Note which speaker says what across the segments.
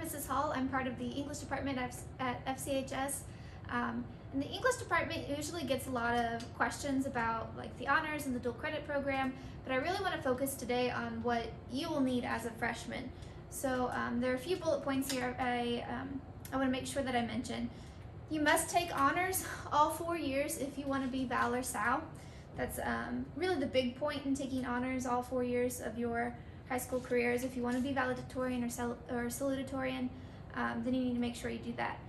Speaker 1: Mrs. Hall. I'm part of the English department at FCHS. And the English department usually gets a lot of questions about like the honors and the dual credit program, but I really want to focus today on what you will need as a freshman. So there are a few bullet points here I want to make sure that I mention. You must take honors all 4 years if you want to be Val or Sal. That's really the big point in taking honors all 4 years of your high school careers. If you want to be valedictorian or salutatorian, then you need to make sure you do that.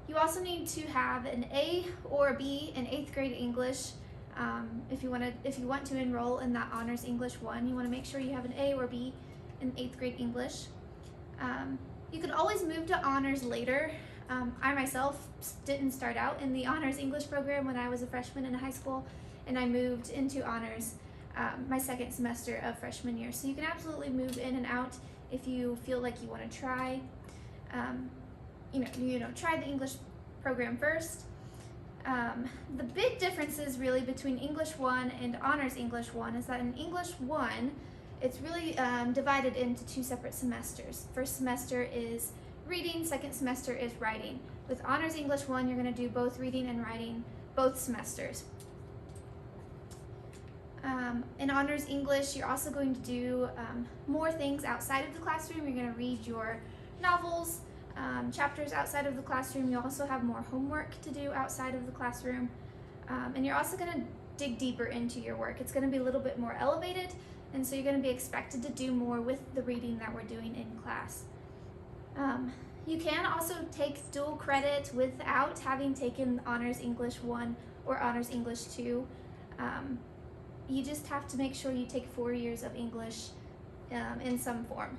Speaker 1: You also need to have an A or a B in 8th grade English. If you want to enroll in that Honors English 1, you want to make sure you have an A or B in 8th grade English. You can always move to honors later. I myself didn't start out in the Honors English program when I was a freshman in high school, and I moved into honors my second semester of freshman year. So you can absolutely move in and out if you feel like you want to try. Try the English program first. The big differences really between English 1 and Honors English 1 is that in English 1, it's really divided into 2 separate semesters. First semester is reading, second semester is writing. With Honors English 1, you're going to do both reading and writing both semesters. In Honors English, you're also going to do more things outside of the classroom. You're going to read your novels, chapters outside of the classroom. You also have more homework to do outside of the classroom. And you're also going to dig deeper into your work. It's going to be a little bit more elevated, and so you're going to be expected to do more with the reading that we're doing in class. You can also take dual credit without having taken Honors English 1 or Honors English 2. You just have to make sure you take 4 years of English in some form.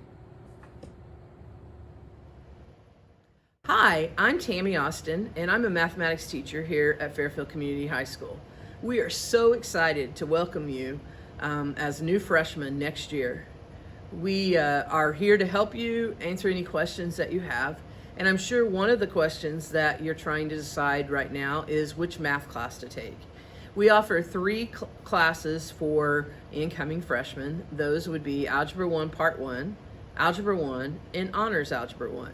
Speaker 2: Hi, I'm Tammy Austin, and I'm a mathematics teacher here at Fairfield Community High School. We are so excited to welcome you as new freshmen next year. We are here to help you answer any questions that you have, and I'm sure one of the questions that you're trying to decide right now is which math class to take. We offer 3 classes for incoming freshmen. Those would be Algebra 1 Part 1, Algebra 1, and Honors Algebra 1.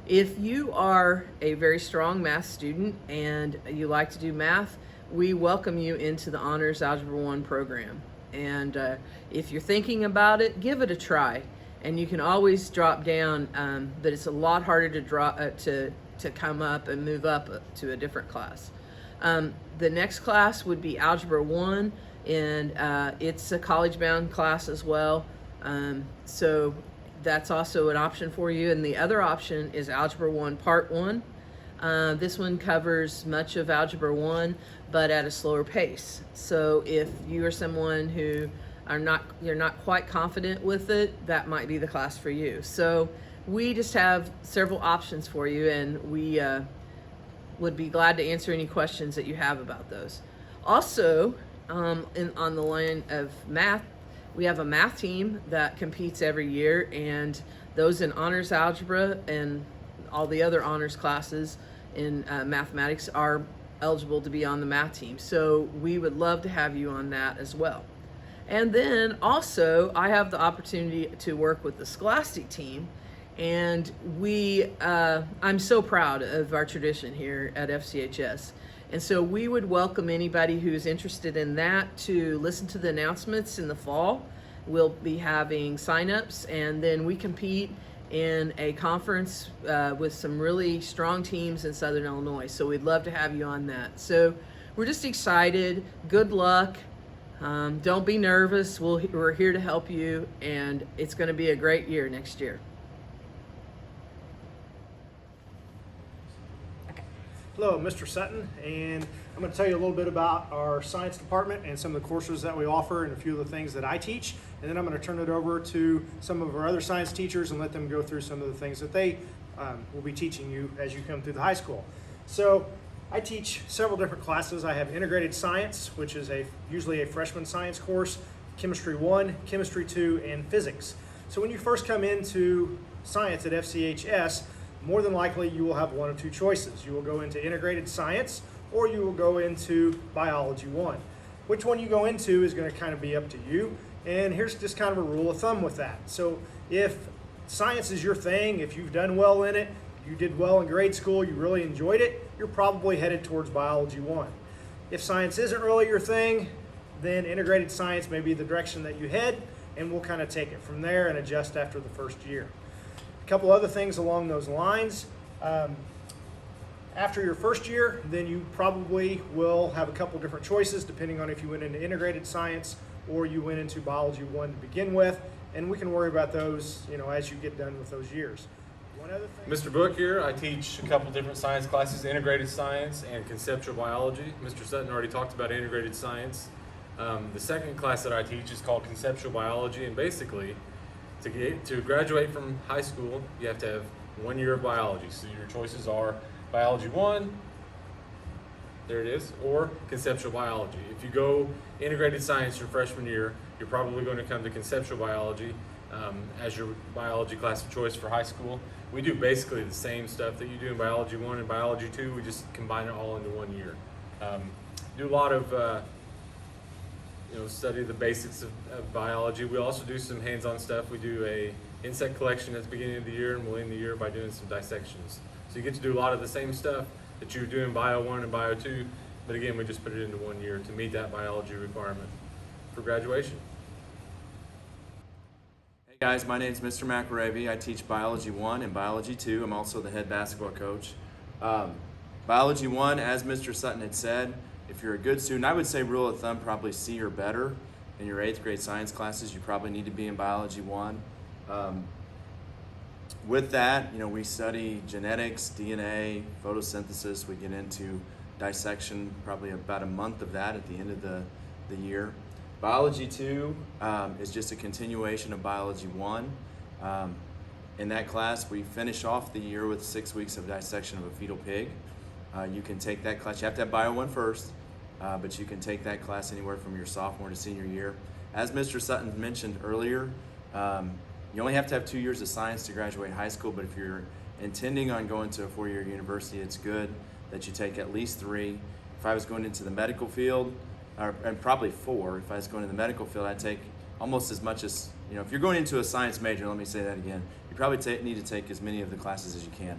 Speaker 2: If you are a very strong math student and you like to do math, we welcome you into the Honors Algebra 1 program. And if you're thinking about it, give it a try. And you can always drop down, but it's a lot harder to come up and move up to a different class. The next class would be Algebra 1, and it's a college-bound class as well. So that's also an option for you. And the other option is Algebra 1 Part 1. This one covers much of Algebra 1, but at a slower pace. So if you are someone who you're not quite confident with it, that might be the class for you. So we just have several options for you, and we would be glad to answer any questions that you have about those. Also, on the line of math, we have a math team that competes every year, and those in honors algebra and all the other honors classes in mathematics are eligible to be on the math team. So we would love to have you on that as well. And then also, I have the opportunity to work with the Scholastic team, and I'm so proud of our tradition here at FCHS. And so we would welcome anybody who's interested in that to listen to the announcements in the fall. We'll be having signups, and then we compete in a conference with some really strong teams in Southern Illinois. So we'd love to have you on that. So we're just excited. Good luck. Don't be nervous. We're here to help you, and it's going to be a great year next year.
Speaker 3: Hello, Mr. Sutton, and I'm going to tell you a little bit about our science department and some of the courses that we offer and a few of the things that I teach, and then I'm going to turn it over to some of our other science teachers and let them go through some of the things that they will be teaching you as you come through the high school. So I teach several different classes. I have integrated science, which is usually a freshman science course, chemistry 1, chemistry 2, and physics. So when you first come into science at FCHS, more than likely you will have one of two choices. You will go into integrated science, or you will go into biology 1. Which one you go into is going to kind of be up to you, and here's just kind of a rule of thumb with that. So if science is your thing, if you've done well in it, you did well in grade school, you really enjoyed it, you're probably headed towards Biology 1. If science isn't really your thing, then integrated science may be the direction that you head, and we'll kind of take it from there and adjust after the first year. A couple other things along those lines. After your first year, then you probably will have a couple different choices depending on if you went into integrated science or you went into Biology 1 to begin with, and we can worry about those, as you get done with those years. One other thing.
Speaker 4: Mr. Book here. I teach a couple different science classes, integrated science and conceptual biology. Mr. Sutton already talked about integrated science. The second class that I teach is called conceptual biology, and basically to graduate from high school, you have to have 1 year of biology. So your choices are Biology 1, there it is, or conceptual biology. If you go integrated science your freshman year, you're probably going to come to conceptual biology as your biology class of choice for high school. We do basically the same stuff that you do in Biology 1 and Biology 2, we just combine it all into 1 year. Do a lot of study the basics of biology. We also do some hands-on stuff. We do a insect collection at the beginning of the year, and we'll end the year by doing some dissections. So you get to do a lot of the same stuff that you do in Bio 1 and Bio 2, but again, we just put it into 1 year to meet that biology requirement for graduation.
Speaker 5: Hey guys, my name is Mr. McAravey. I teach Biology 1 and Biology 2. I'm also the head basketball coach. Biology 1, as Mr. Sutton had said, if you're a good student, I would say rule of thumb, probably C or better in your 8th grade science classes. You probably need to be in Biology 1. With that, we study genetics, DNA, photosynthesis. We get into dissection, probably about a month of that at the end of the year. Biology 2 is just a continuation of Biology 1. In that class, we finish off the year with 6 weeks of dissection of a fetal pig. You can take that class. You have to have Bio 1 first, but you can take that class anywhere from your sophomore to senior year. As Mr. Sutton mentioned earlier, you only have to have 2 years of science to graduate high school, but if you're intending on going to a 4-year university, it's good that you take at least 3. If I was going into the medical field, and probably 4, if I was going to the medical field, I'd take almost as much as, if you're going into a science major, let me say that again, you probably need to take as many of the classes as you can.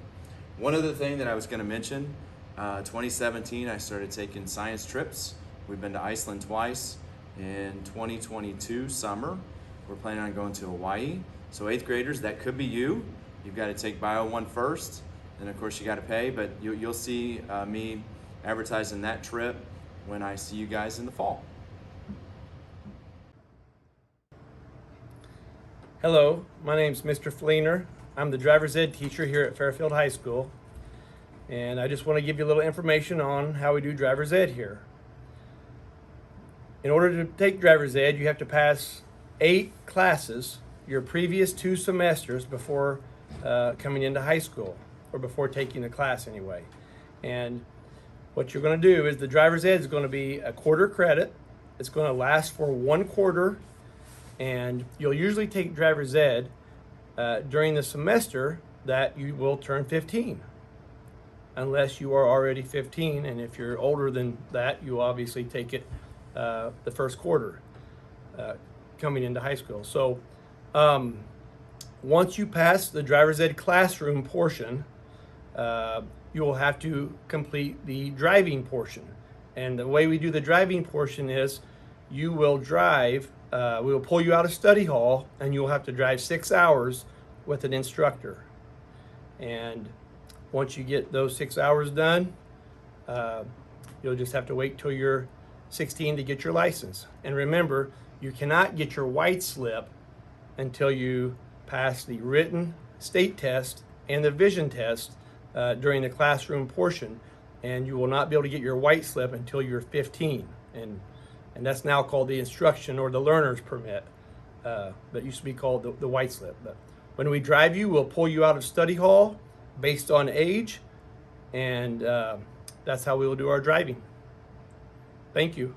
Speaker 5: One other thing that I was going to mention, 2017, I started taking science trips. We've been to Iceland twice. In 2022 summer, we're planning on going to Hawaii. So 8th graders, that could be you. You've got to take Bio 1 first, and of course you got to pay, but you'll see me advertising that trip when I see you guys in the fall.
Speaker 6: Hello, my name's Mr. Fleener. I'm the driver's ed teacher here at Fairfield High School, and I just want to give you a little information on how we do driver's ed here. In order to take driver's ed, you have to pass 8 classes your previous 2 semesters before coming into high school, or before taking the class anyway. And what you're going to do is the driver's ed is going to be a quarter credit. It's going to last for 1 quarter, and you'll usually take driver's ed during the semester that you will turn 15, unless you are already 15, and if you're older than that, you obviously take it the first quarter coming into high school. So once you pass the driver's ed classroom portion, you will have to complete the driving portion. And the way we do the driving portion is you will drive, we will pull you out of study hall, and you'll have to drive 6 hours with an instructor. And once you get those 6 hours done, you'll just have to wait till you're 16 to get your license. And remember, you cannot get your white slip until you pass the written state test and the vision test during the classroom portion, and you will not be able to get your white slip until you're 15, and that's now called the instruction or the learner's permit. That used to be called the white slip. But when we drive you, we'll pull you out of study hall based on age, and that's how we will do our driving. Thank you.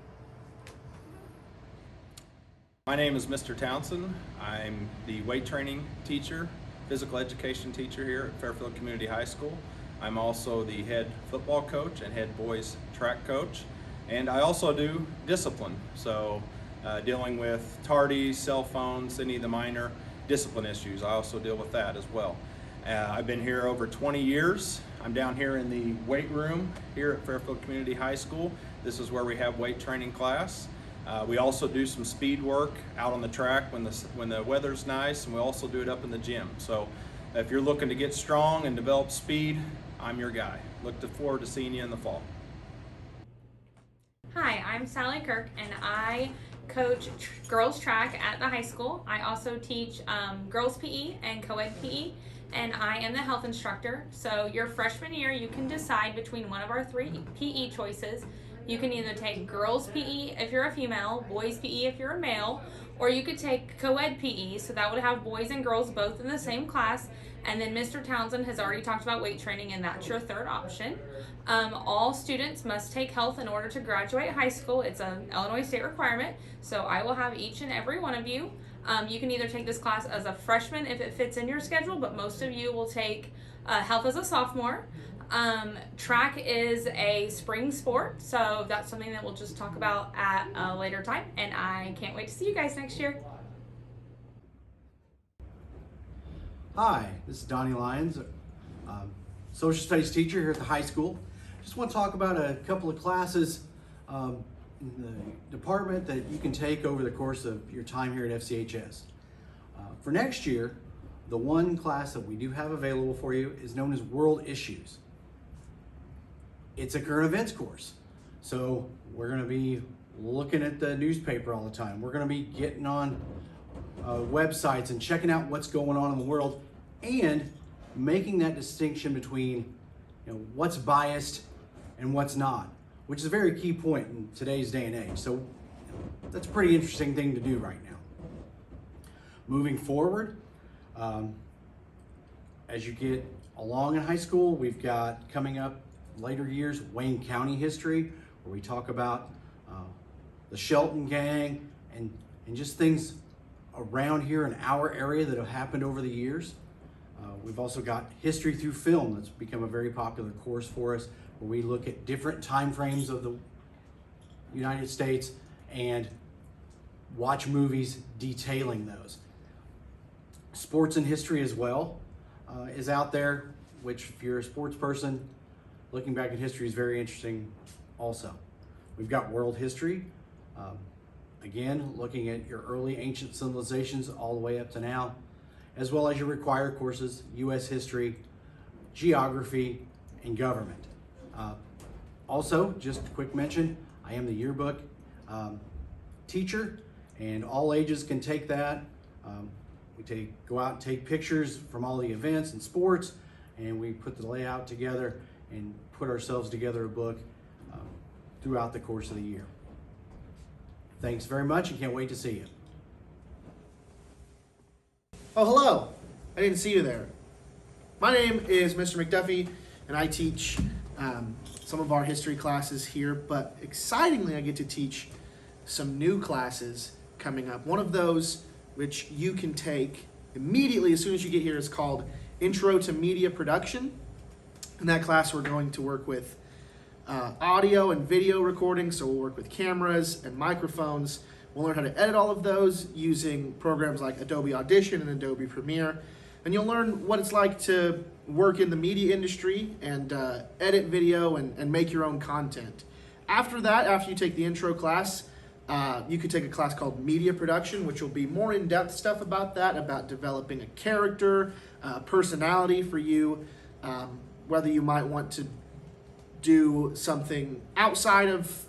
Speaker 7: My name is Mr. Townsend. I'm the weight training teacher, physical education teacher here at Fairfield Community High School. I'm also the head football coach and head boys track coach. And I also do discipline. So dealing with tardies, cell phones, any of the minor discipline issues. I also deal with that as well. I've been here over 20 years. I'm down here in the weight room here at Fairfield Community High School. This is where we have weight training class. We also do some speed work out on the track when the weather's nice, and we also do it up in the gym. So if you're looking to get strong and develop speed, I'm your guy. Look forward to seeing you in the fall.
Speaker 8: Hi, I'm Sally Kirk, and I coach girls track at the high school. I also teach girls PE and co-ed PE, and I am the health instructor. So your freshman year, you can decide between one of our 3 PE choices. You can either take girls PE if you're a female, boys PE if you're a male, or you could take co-ed PE, so that would have boys and girls both in the same class. And then Mr. Townsend has already talked about weight training, and that's your third option. All students must take health in order to graduate high school. It's an Illinois state requirement, so I will have each and every one of you. You can either take this class as a freshman if it fits in your schedule, but most of you will take health as a sophomore. Track is a spring sport, so that's something that we'll just talk about at a later time, and I can't wait to see you guys next year.
Speaker 9: Hi, this is Donnie Lyons, social studies teacher here at the high school. Just want to talk about a couple of classes in the department that you can take over the course of your time here at FCHS. For next year, the one class that we do have available for you is known as World Issues. It's a current events course. So we're going to be looking at the newspaper all the time. We're going to be getting on websites and checking out what's going on in the world and making that distinction between what's biased and what's not, which is a very key point in today's day and age. So that's a pretty interesting thing to do right now. Moving forward, as you get along in high school, we've got coming up later years Wayne County history, where we talk about the Shelton gang and just things around here in our area that have happened over the years. We've also got history through film that's become a very popular course for us, where we look at different time frames of the United States and watch movies detailing those. Sports and history as well is out there, which if you're a sports person, looking back at history is very interesting also. We've got world history, again, looking at your early ancient civilizations all the way up to now, as well as your required courses, U.S. history, geography, and government. Also, just a quick mention, I am the yearbook teacher, and all ages can take that. We go out and take pictures from all the events and sports, and we put the layout together and put ourselves together a book throughout the course of the year. Thanks very much, and can't wait to see you.
Speaker 10: Oh, hello. I didn't see you there. My name is Mr. McDuffie, and I teach some of our history classes here, but excitingly, I get to teach some new classes coming up. One of those which you can take immediately as soon as you get here is called Intro to Media Production. In that class, we're going to work with audio and video recording, so we'll work with cameras and microphones. We'll learn how to edit all of those using programs like Adobe Audition and Adobe Premiere. And you'll learn what it's like to work in the media industry and edit video and make your own content. After that, after you take the intro class, you could take a class called Media Production, which will be more in-depth stuff about that, about developing a character, personality for you, whether you might want to do something outside of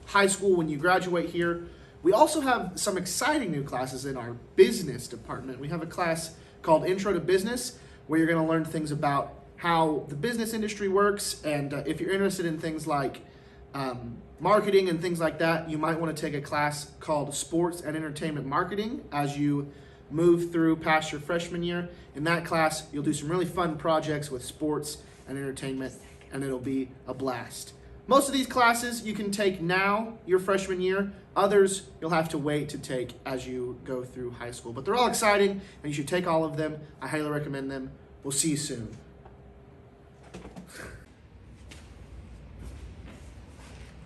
Speaker 10: high school when you graduate here. We also have some exciting new classes in our business department. We have a class called Intro to Business, where you're going to learn things about how the business industry works, and if you're interested in things like marketing and things like that, you might want to take a class called Sports and Entertainment Marketing as you move through past your freshman year. In that class, you'll do some really fun projects with sports and entertainment, and it'll be a blast. Most of these classes you can take now, your freshman year. Others you'll have to wait to take as you go through high school. But they're all exciting, and you should take all of them. I highly recommend them. We'll see you soon.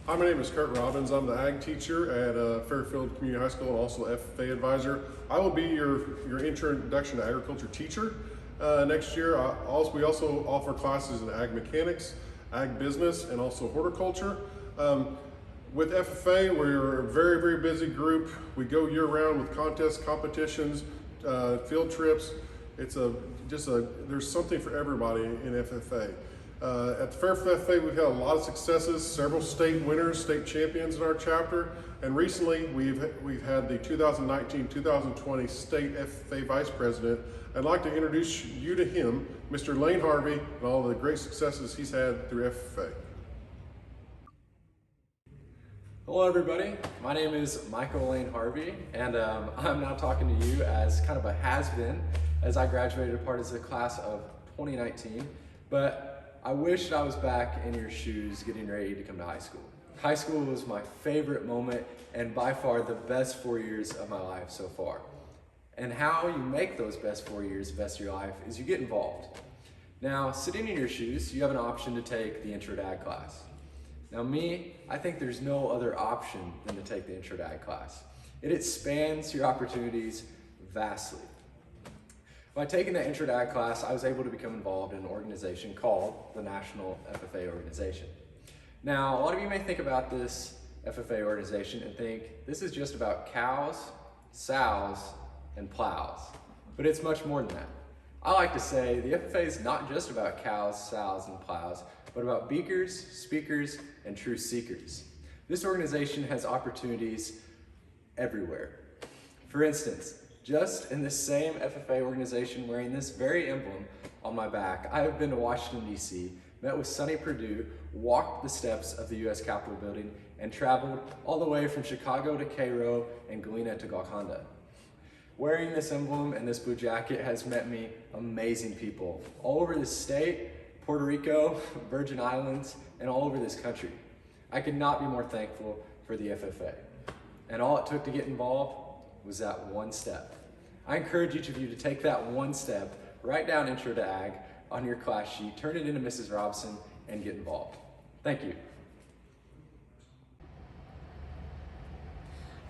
Speaker 11: Hi, my name is Kurt Robbins. I'm the ag teacher at Fairfield Community High School and also FFA advisor. I will be your introduction to agriculture teacher next year. We also offer classes in ag mechanics, ag business, and also horticulture. With FFA, we're a very, very busy group. We go year round with contests, competitions, field trips. There's something for everybody in FFA. At the Fairfield FFA, we've had a lot of successes, several state winners, state champions in our chapter, and recently we've had the 2019-2020 state FFA vice president. I'd like to introduce you to him, Mr. Lane Harvey, and all the great successes he's had through FFA.
Speaker 12: Hello everybody, my name is Michael Lane Harvey, and I'm now talking to you as kind of a has-been, as I graduated part of the class of 2019, but I wished I was back in your shoes getting ready to come to high school. High school was my favorite moment and by far the best 4 years of my life so far. And how you make those best 4 years the best of your life is you get involved. Now, sitting in your shoes, you have an option to take the Intro to Ag class. Now I think there's no other option than to take the Intro to Ag class. It expands your opportunities vastly. By taking the Intro to Ag class, I was able to become involved in an organization called the National FFA Organization. Now, a lot of you may think about this FFA organization and think this is just about cows, sows, and plows, but it's much more than that. I like to say the FFA is not just about cows, sows, and plows, but about beakers, speakers, and truth seekers. This organization has opportunities everywhere. For instance, just in this same FFA organization wearing this very emblem on my back, I have been to Washington, D.C., met with Sonny Perdue, walked the steps of the U.S. Capitol building, and traveled all the way from Chicago to Cairo and Galena to Golconda. Wearing this emblem and this blue jacket has met me amazing people all over this state, Puerto Rico, Virgin Islands, and all over this country. I could not be more thankful for the FFA. And all it took to get involved was that one step. I encourage each of you to take that one step, write down Intro to Ag on your class sheet, turn it into Mrs. Robson, and get involved. Thank you.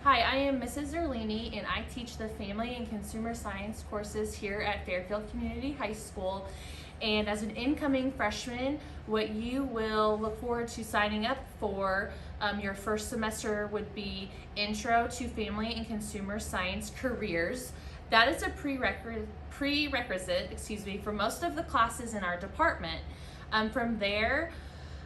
Speaker 13: Hi, I am Mrs. Zerlini, and I teach the Family and Consumer Science courses here at Fairfield Community High School. And as an incoming freshman, what you will look forward to signing up for your first semester would be Intro to Family and Consumer Science careers. That is a prerequisite for most of the classes in our department. From there,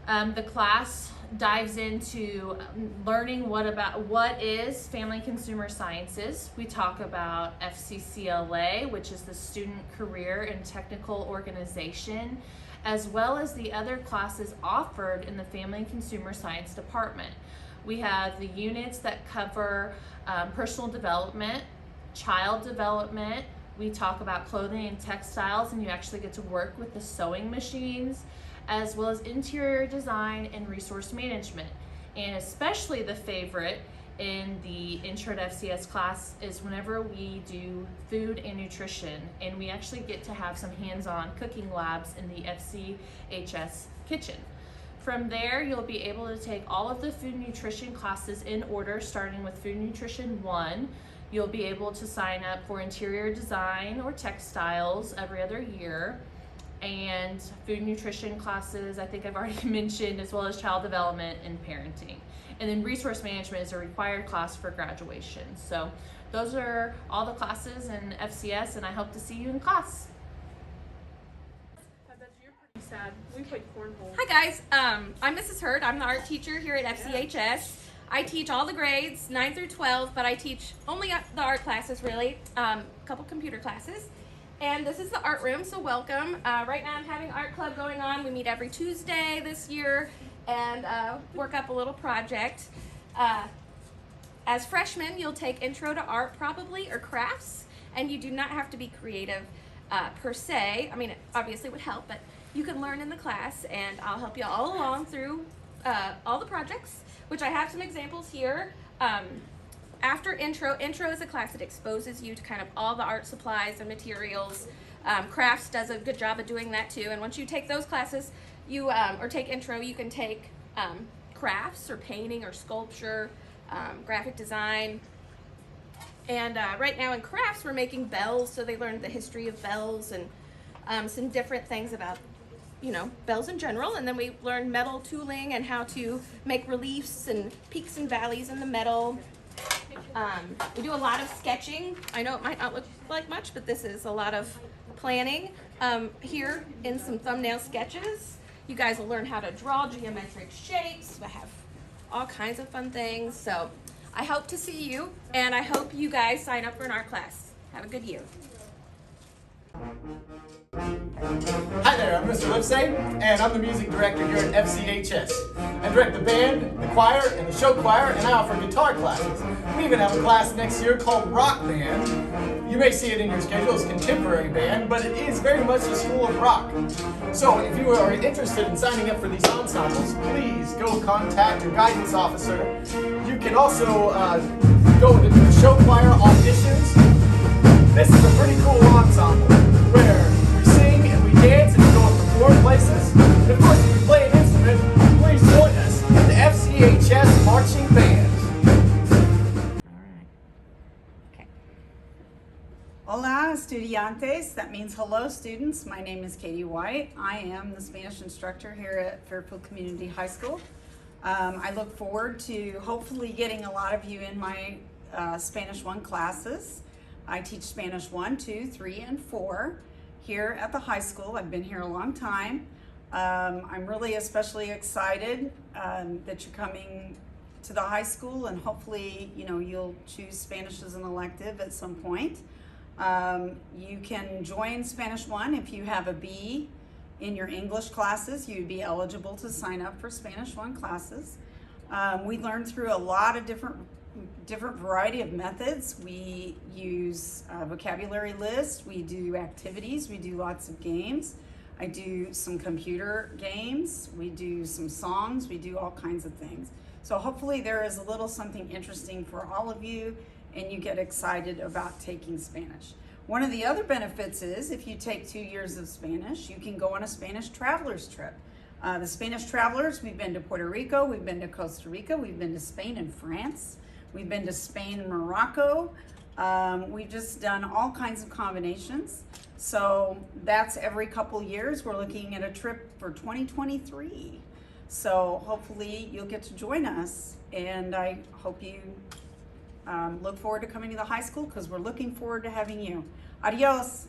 Speaker 13: the class dives into learning what is Family and Consumer Sciences. We talk about FCCLA, which is the Student Career and Technical Organization, as well as the other classes offered in the Family and Consumer Science department. We have the units that cover personal development, child development. We talk about clothing and textiles, and you actually get to work with the sewing machines, as well as interior design and resource management. And especially the favorite in the Intro to FCS class is whenever we do food and nutrition, and we actually get to have some hands-on cooking labs in the FCHS kitchen. From there, you'll be able to take all of the food and nutrition classes in order, starting with Food Nutrition 1. You'll be able to sign up for interior design or textiles every other year. And food nutrition classes, I think I've already mentioned, as well as child development and parenting. And then resource management is a required class for graduation. So those are all the classes in FCS, and I hope to see you in class.
Speaker 14: We played cornhole. Hi guys, I'm Mrs. Hurd. I'm the art teacher here at FCHS. I teach all the grades, 9 through 12, but I teach only the art classes really, a couple computer classes. And this is the art room, so welcome. Right now I'm having art club going on. We meet every Tuesday this year and work up a little project. As freshmen, you'll take Intro to Art probably, or crafts, and you do not have to be creative per se. I mean, it obviously would help, but you can learn in the class, and I'll help you all along through all the projects, which I have some examples here. After Intro is a class that exposes you to kind of all the art supplies and materials. Crafts does a good job of doing that too, and once you take those classes, or take Intro, you can take crafts or painting or sculpture, graphic design. And right now in crafts, we're making bells, so they learn the history of bells and some different things about, bells in general. And then we learn metal tooling and how to make reliefs and peaks and valleys in the metal. We do a lot of sketching. I know it might not look like much, but this is a lot of planning. Here in some thumbnail sketches, you guys will learn how to draw geometric shapes. We have all kinds of fun things. So I hope to see you, and I hope you guys sign up for an art class. Have a good year.
Speaker 15: Hi there, I'm Mr. Lipsay, and I'm the music director here at FCHS. I direct the band, the choir, and the show choir, and I offer guitar classes. We even have a class next year called Rock Band. You may see it in your schedule as Contemporary Band, but it is very much a school of rock. So if you are interested in signing up for these ensembles, please go contact your guidance officer. You can also go into the show choir auditions. This is a pretty cool ensemble where we sing and we dance and we go and perform places. And of course, if you play an instrument, please join us, the FCHS Marching Band.
Speaker 16: Hola, estudiantes. That means hello, students. My name is Katie White. I am the Spanish instructor here at Fairfield Community High School. I look forward to hopefully getting a lot of you in my Spanish 1 classes. I teach Spanish 1, 2, 3, and 4 here at the high school. I've been here a long time. I'm really especially excited that you're coming to the high school, and hopefully, you'll choose Spanish as an elective at some point. You can join Spanish 1 if you have a B in your English classes. You'd be eligible to sign up for Spanish 1 classes. We learn through a lot of different variety of methods. We use a vocabulary list, we do activities, we do lots of games. I do some computer games, we do some songs, we do all kinds of things. So hopefully there is a little something interesting for all of you and you get excited about taking Spanish. One of the other benefits is if you take 2 years of Spanish, you can go on a Spanish traveler's trip. The Spanish travelers, we've been to Puerto Rico, we've been to Costa Rica, we've been to Spain and France. We've been to Spain and Morocco. We've just done all kinds of combinations. So that's every couple years. We're looking at a trip for 2023. So hopefully you'll get to join us. And I hope you look forward to coming to the high school because we're looking forward to having you. Adios.